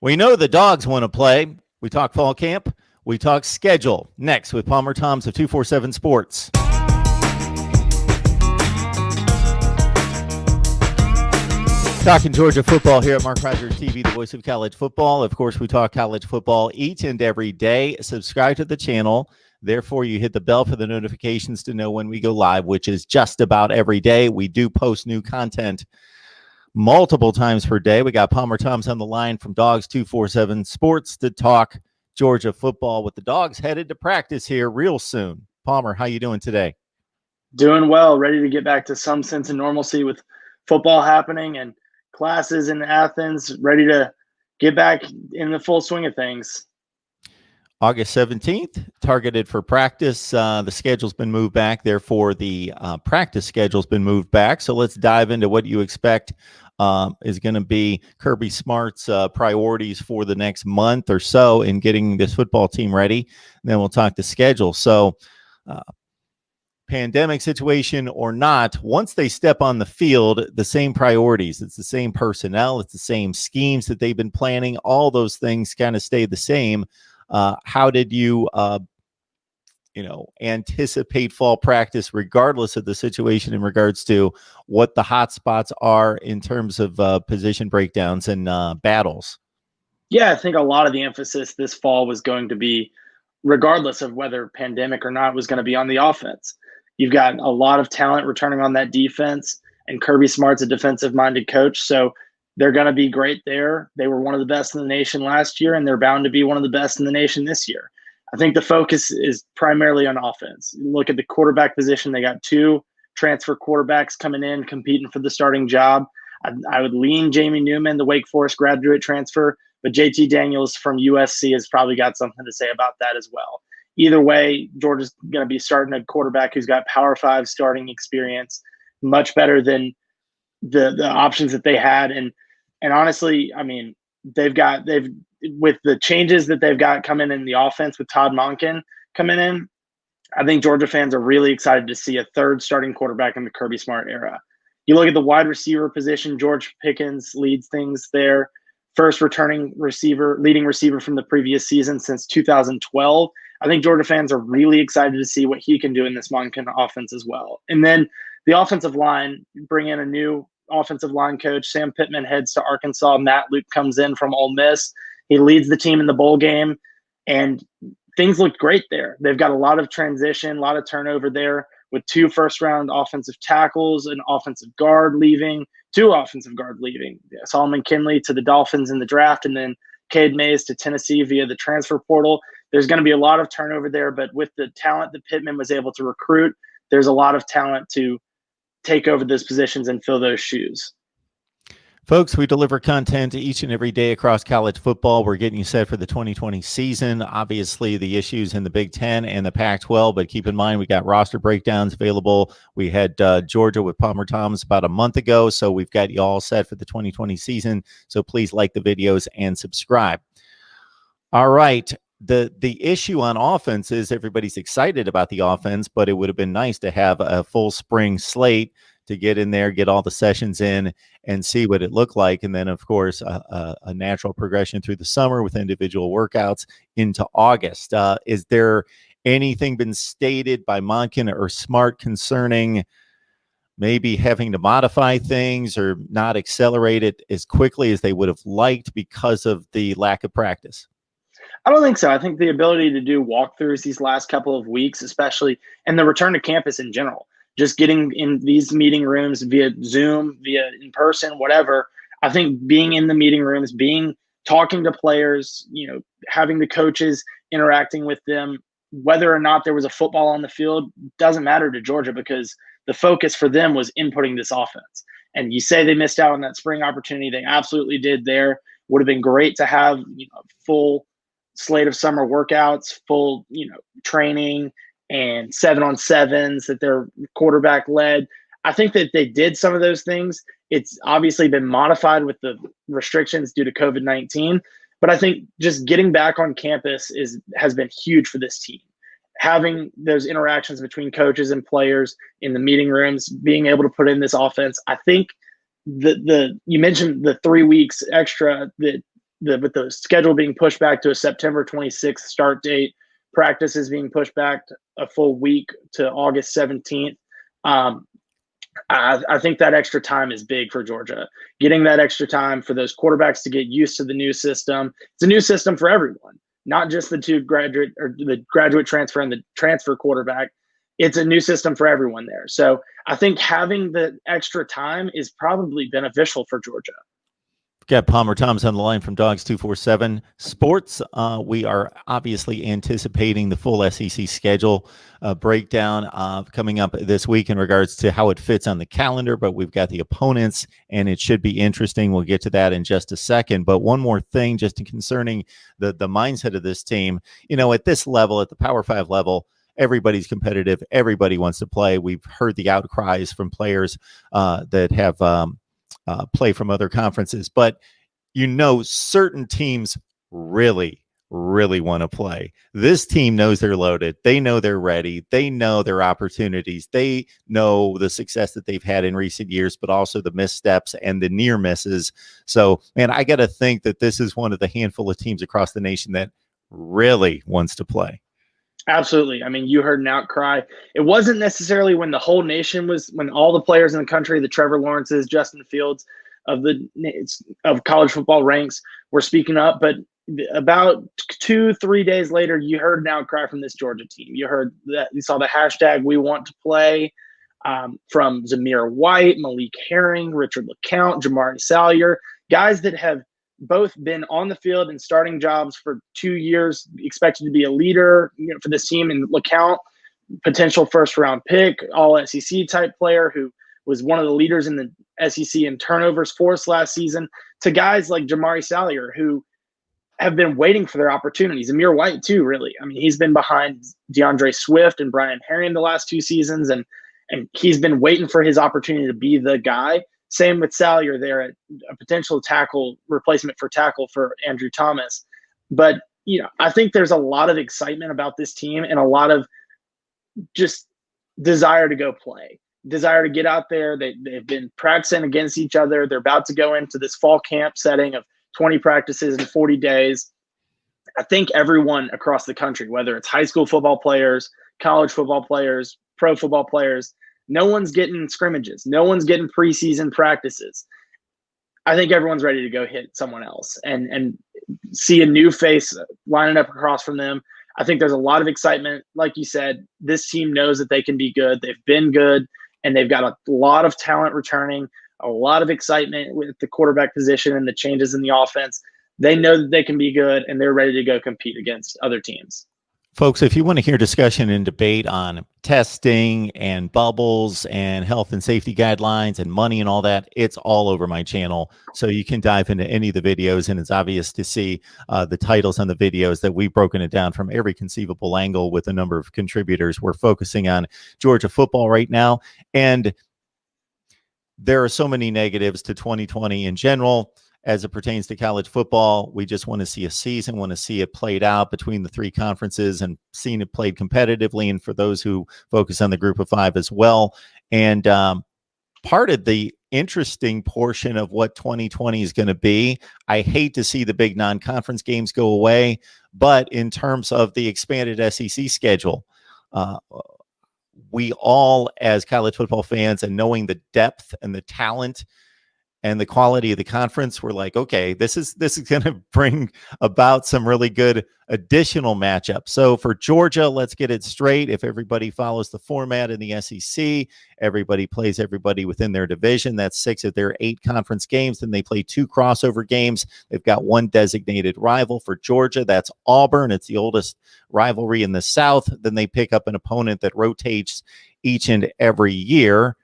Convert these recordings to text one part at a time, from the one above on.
We know the Dogs want to play. We talk fall camp. We talk schedule. Next with Palmer Thoms of 247 Sports. Talking Georgia football here at Mark Rogers TV, the voice of college football. Of course, we talk college football each and every day. Subscribe to the channel. Therefore, you hit the bell for the notifications to know when we go live, which is just about every day. We do post new content multiple times per day. We got Palmer Thoms on the line from Dogs 247 Sports to talk Georgia football, with the Dogs headed to practice here real soon. Palmer, how you doing today? Doing well, ready to get back to some sense of normalcy with football happening and classes in Athens, ready to get back in the full swing of things. August 17th, targeted for practice. The schedule's been moved back. Therefore, the practice schedule's been moved back. So let's dive into what you expect is going to be Kirby Smart's priorities for the next month or so in getting this football team ready. And then we'll talk the schedule. So pandemic situation or not, once they step on the field, the same priorities. It's the same personnel. It's the same schemes that they've been planning. All those things kind of stay the same. How did you, anticipate fall practice regardless of the situation in regards to what the hot spots are in terms of position breakdowns and battles? Yeah, I think a lot of the emphasis this fall was going to be, regardless of whether pandemic or not, was going to be on the offense. You've got a lot of talent returning on that defense, and Kirby Smart's a defensive-minded coach, so they're going to be great there. They were one of the best in the nation last year, and they're bound to be one of the best in the nation this year. I think the focus is primarily on offense. You look at the quarterback position. They got two transfer quarterbacks coming in, competing for the starting job. I would lean Jamie Newman, the Wake Forest graduate transfer, but JT Daniels from USC has probably got something to say about that as well. Either way, Georgia's going to be starting a quarterback who's got Power 5 starting experience, much better than the options that they had. And honestly, I mean, they've with the changes that they've got coming in the offense with Todd Monken coming in, I think Georgia fans are really excited to see a third starting quarterback in the Kirby Smart era. You look at the wide receiver position, George Pickens leads things there. First leading receiver from the previous season since 2012. I think Georgia fans are really excited to see what he can do in this Monken offense as well. And then the offensive line, bring in a new offensive line coach. Sam Pittman heads to Arkansas. Matt Luke comes in from Ole Miss. He leads the team in the bowl game, and things look great there. They've got a lot of transition, a lot of turnover there with two first-round offensive tackles, an offensive guard leaving, two offensive guard leaving. Solomon Kinley to the Dolphins in the draft, and then Cade Mays to Tennessee via the transfer portal. There's going to be a lot of turnover there, but with the talent that Pittman was able to recruit, there's a lot of talent to take over those positions and fill those shoes. Folks, we deliver content each and every day across college football. We're getting you set for the 2020 season. Obviously, the issues in the Big Ten and the Pac-12, but keep in mind we got roster breakdowns available. We had Georgia with Palmer Thoms about a month ago, so we've got you all set for the 2020 season. So please like the videos and subscribe. All right. The issue on offense is everybody's excited about the offense, but it would have been nice to have a full spring slate to get in there, get all the sessions in, and see what it looked like. And then, of course, a natural progression through the summer with individual workouts into August. Is there anything been stated by Monken or Smart concerning maybe having to modify things or not accelerate it as quickly as they would have liked because of the lack of practice? I don't think so. I think the ability to do walkthroughs these last couple of weeks, especially, and the return to campus in general, just getting in these meeting rooms via Zoom, via in person, whatever. I think being in the meeting rooms, talking to players, having the coaches interacting with them, whether or not there was a football on the field doesn't matter to Georgia because the focus for them was inputting this offense. And you say they missed out on that spring opportunity. They absolutely did there. Would have been great to have, full slate of summer workouts, full, training and 7-on-7s that they're quarterback led. I think that they did some of those things. It's obviously been modified with the restrictions due to COVID-19, but I think just getting back on campus has been huge for this team. Having those interactions between coaches and players in the meeting rooms, being able to put in this offense. I think you mentioned the 3 weeks extra that with the schedule being pushed back to a September 26th start date, practices being pushed back a full week to August 17th. I think that extra time is big for Georgia. Getting that extra time for those quarterbacks to get used to the new system. It's a new system for everyone, not just the graduate transfer and the transfer quarterback. It's a new system for everyone there. So I think having the extra time is probably beneficial for Georgia. Got Palmer Thomas on the line from Dogs 247 Sports. We are obviously anticipating the full SEC schedule breakdown coming up this week in regards to how it fits on the calendar, but we've got the opponents, and it should be interesting. We'll get to that in just a second. But one more thing, just concerning the mindset of this team, at this level, at the Power 5 level, everybody's competitive. Everybody wants to play. We've heard the outcries from players that have play from other conferences, but certain teams really want to play. This team knows they're loaded. They know they're ready. They know their opportunities. They know the success that they've had in recent years, but also the missteps and the near misses. So, man, I got to think that this is one of the handful of teams across the nation that really wants to play. Absolutely. I mean, you heard an outcry. It wasn't necessarily when the whole nation when all the players in the country, the Trevor Lawrences, Justin Fields of college football ranks were speaking up. But about 2-3 days later, you heard an outcry from this Georgia team. You saw the hashtag "We Want to Play" from Zamir White, Malik Herring, Richard LeCount, Jamari Salyer, guys that have both been on the field and starting jobs for 2 years, expected to be a leader for this team. And LeCount, potential first-round pick, all-SEC type player who was one of the leaders in the SEC in turnovers forced last season, to guys like Jamari Salyer who have been waiting for their opportunities. Amir White too, really. I mean, he's been behind DeAndre Swift and Brian Herring the last 2 seasons, and he's been waiting for his opportunity to be the guy. Same with Salyer there, at a potential replacement for tackle for Andrew Thomas. But, I think there's a lot of excitement about this team and a lot of just desire to go play, desire to get out there. They've been practicing against each other. They're about to go into this fall camp setting of 20 practices in 40 days. I think everyone across the country, whether it's high school football players, college football players, pro football players, no one's getting scrimmages. No one's getting preseason practices. I think everyone's ready to go hit someone else and see a new face lining up across from them. I think there's a lot of excitement. Like you said, this team knows that they can be good. They've been good, and they've got a lot of talent returning, a lot of excitement with the quarterback position and the changes in the offense. They know that they can be good, and they're ready to go compete against other teams. Folks, if you want to hear discussion and debate on testing and bubbles and health and safety guidelines and money and all that, it's all over my channel. So you can dive into any of the videos, and it's obvious to see the titles on the videos that we've broken it down from every conceivable angle with a number of contributors. We're focusing on Georgia football right now, and there are so many negatives to 2020 in general. As it pertains to college football, we just want to see a season, want to see it played out between the 3 conferences and seeing it played competitively, and for those who focus on the group of 5 as well. And part of the interesting portion of what 2020 is going to be, I hate to see the big non-conference games go away, but in terms of the expanded SEC schedule, we all, as college football fans, and knowing the depth and the talent and the quality of the conference, we're like, okay, this is going to bring about some really good additional matchups. So for Georgia, let's get it straight. If everybody follows the format in the SEC, everybody plays everybody within their division. That's 6 of their 8 conference games. Then they play 2 crossover games. They've got 1 designated rival for Georgia. That's Auburn. It's the oldest rivalry in the South. Then they pick up an opponent that rotates each and every year.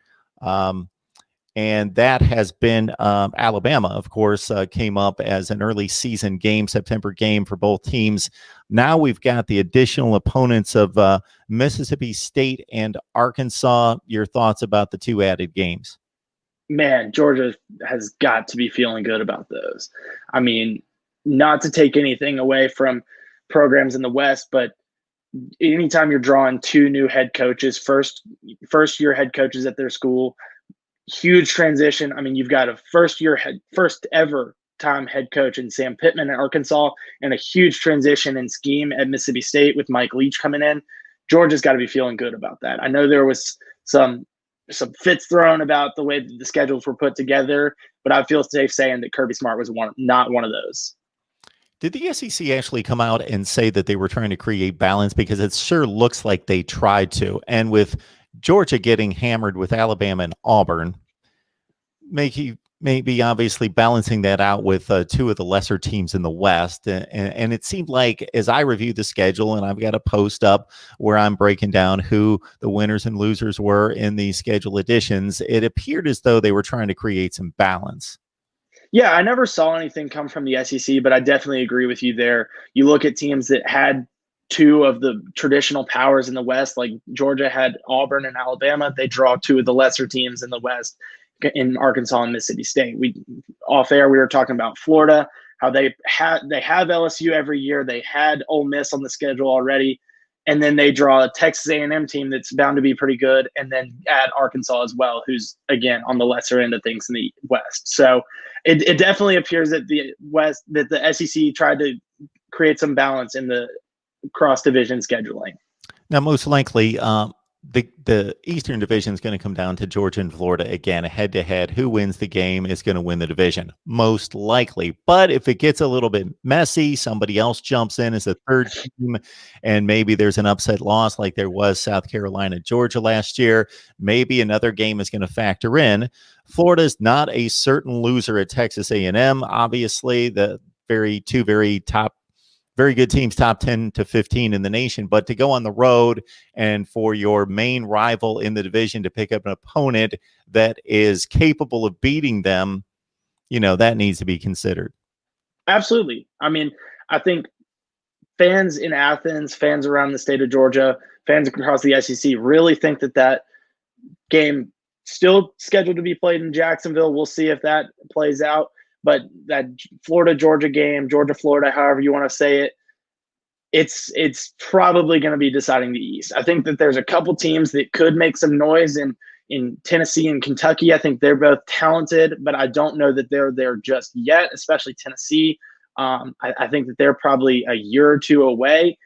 And that has been Alabama, of course, came up as an early season game, September game for both teams. Now we've got the additional opponents of Mississippi State and Arkansas. Your thoughts about the 2 added games? Man, Georgia has got to be feeling good about those. I mean, not to take anything away from programs in the West, but anytime you're drawing 2 new head coaches, first year head coaches at their school, huge transition. I mean, you've got a first ever time head coach in Sam Pittman at Arkansas, and a huge transition in scheme at Mississippi State with Mike Leach coming in. Georgia's got to be feeling good about that. I know there was some fits thrown about the way that the schedules were put together, but I feel safe saying that Kirby Smart was not one of those. Did the SEC actually come out and say that they were trying to create balance? Because it sure looks like they tried to. And with Georgia getting hammered with Alabama and Auburn, maybe obviously balancing that out with two of the lesser teams in the West. And it seemed like, as I reviewed the schedule, and I've got a post up where I'm breaking down who the winners and losers were in the schedule additions, it appeared as though they were trying to create some balance. Yeah, I never saw anything come from the SEC, but I definitely agree with you there. You look at teams that had two of the traditional powers in the West, like Georgia had Auburn and Alabama. They draw two of the lesser teams in the West in Arkansas and Mississippi State. Off air, we were talking about Florida, how they have LSU every year. They had Ole Miss on the schedule already. And then they draw a Texas A&M team that's bound to be pretty good, and then add Arkansas as well, who's, again, on the lesser end of things in the West. So it definitely appears that the SEC tried to create some balance in the cross-division scheduling. Now, most likely, the Eastern Division is going to come down to Georgia and Florida again, head-to-head. Who wins the game is going to win the division, most likely. But if it gets a little bit messy, somebody else jumps in as a third team, and maybe there's an upset loss like there was South Carolina, Georgia last year, maybe another game is going to factor in. Florida's not a certain loser at Texas A&M. Obviously, the two very good teams, top 10 to 15 in the nation, but to go on the road and for your main rival in the division to pick up an opponent that is capable of beating them, that needs to be considered. Absolutely. I mean, I think fans in Athens, fans around the state of Georgia, fans across the SEC really think that game still scheduled to be played in Jacksonville. We'll see if that plays out. But that Florida-Georgia game, Georgia-Florida, however you want to say it, it's probably going to be deciding the East. I think that there's a couple teams that could make some noise in Tennessee and Kentucky. I think they're both talented, but I don't know that they're there just yet, especially Tennessee. I think that they're probably a year or two away,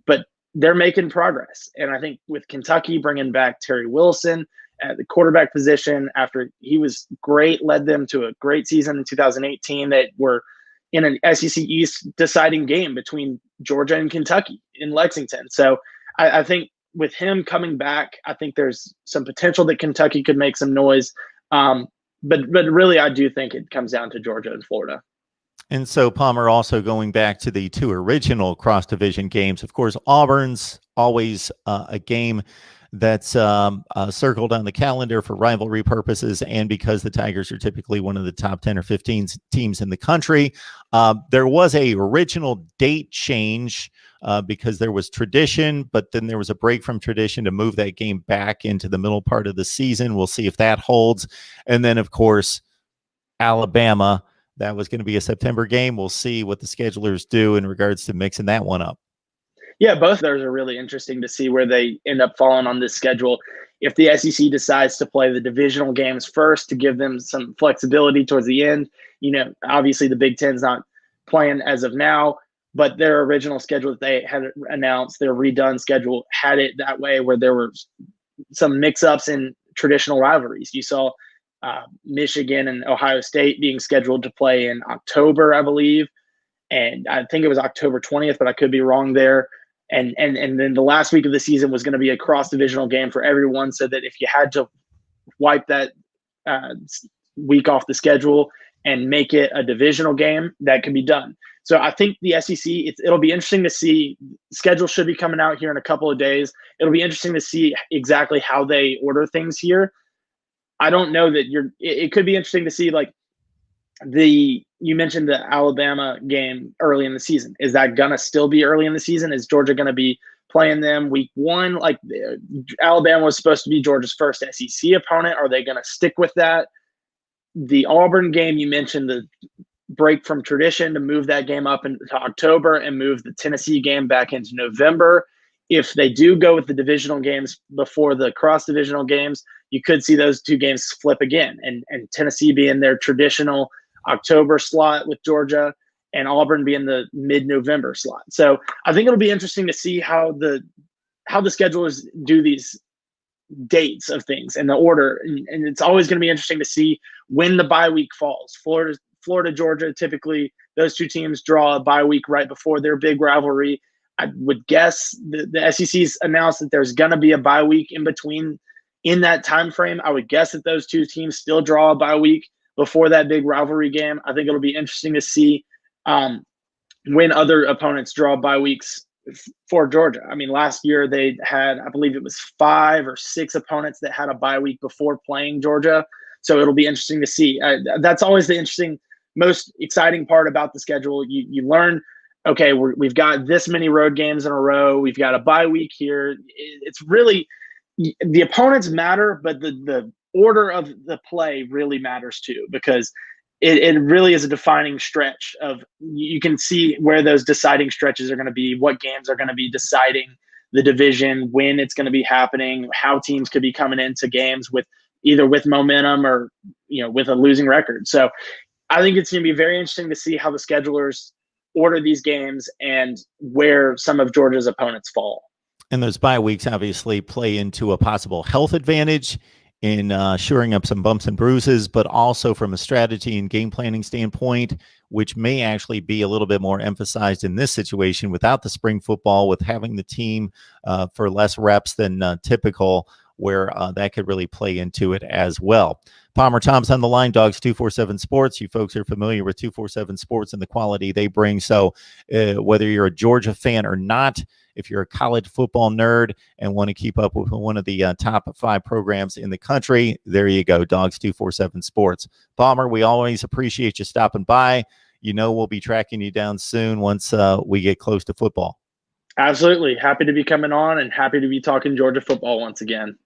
but they're making progress. And I think with Kentucky bringing back Terry Wilson at the quarterback position after he was great, led them to a great season in 2018 that were in an SEC East deciding game between Georgia and Kentucky in Lexington. So I think with him coming back, I think there's some potential that Kentucky could make some noise. But really, I do think it comes down to Georgia and Florida. And so, Palmer, also going back to the two original cross-division games, of course, Auburn's always a game that's circled on the calendar for rivalry purposes, and because the Tigers are typically one of the top 10 or 15 teams in the country. There was a original date change because there was tradition, but then there was a break from tradition to move that game back into the middle part of the season. We'll see if that holds. And then, of course, Alabama, that was going to be a September game. We'll see what the schedulers do in regards to mixing that one up. Yeah, both of those are really interesting to see where they end up falling on this schedule. If the SEC decides to play the divisional games first to give them some flexibility towards the end, obviously the Big Ten's not playing as of now, but their original schedule that they had announced, their redone schedule, had it that way where there were some mix-ups in traditional rivalries. You saw Michigan and Ohio State being scheduled to play in October, I believe, and I think it was October 20th, but I could be wrong there. And then the last week of the season was going to be a cross-divisional game for everyone, so that if you had to wipe that week off the schedule and make it a divisional game, that can be done. So I think the SEC, it'll be interesting to see. Schedule should be coming out here in a couple of days. It'll be interesting to see exactly how they order things here. I don't know that it could be interesting to see, like, you mentioned the Alabama game early in the season. Is that going to still be early in the season? Is Georgia going to be playing them week one? Like, Alabama was supposed to be Georgia's first SEC opponent. Are they going to stick with that? The Auburn game, you mentioned the break from tradition to move that game up into October and move the Tennessee game back into November. If they do go with the divisional games before the cross-divisional games, you could see those two games flip again, and Tennessee being their traditional October slot with Georgia, and Auburn be in the mid-November slot. So I think it'll be interesting to see how the schedulers do these dates of things and the order. And it's always going to be interesting to see when the bye week falls. Florida, Georgia, typically those two teams draw a bye week right before their big rivalry. I would guess the SEC's announced that there's going to be a bye week in between in that time frame. I would guess that those two teams still draw a bye week before that big rivalry game. I think it'll be interesting to see when other opponents draw bye weeks for Georgia. I mean, last year they had, I believe it was 5 or 6 opponents that had a bye week before playing Georgia. So it'll be interesting to see. That's always the interesting, most exciting part about the schedule. You learn, okay, we've got this many road games in a row. We've got a bye week here. It's really, the opponents matter, but the order of the play really matters too, because it really is a defining stretch of, you can see where those deciding stretches are going to be, what games are going to be deciding the division, when it's going to be happening, how teams could be coming into games with either with momentum or, with a losing record. So I think it's going to be very interesting to see how the schedulers order these games and where some of Georgia's opponents fall. And those bye weeks obviously play into a possible health advantage in shoring up some bumps and bruises, but also from a strategy and game planning standpoint, which may actually be a little bit more emphasized in this situation without the spring football, with having the team for less reps than typical, where that could really play into it as well. Palmer Tom's on the line, Dogs 247 Sports. You folks are familiar with 247 Sports and the quality they bring. So whether you're a Georgia fan or not, if you're a college football nerd and want to keep up with one of the top 5 programs in the country, there you go, Dogs 247 Sports. Palmer, we always appreciate you stopping by. We'll be tracking you down soon once we get close to football. Absolutely. Happy to be coming on and happy to be talking Georgia football once again.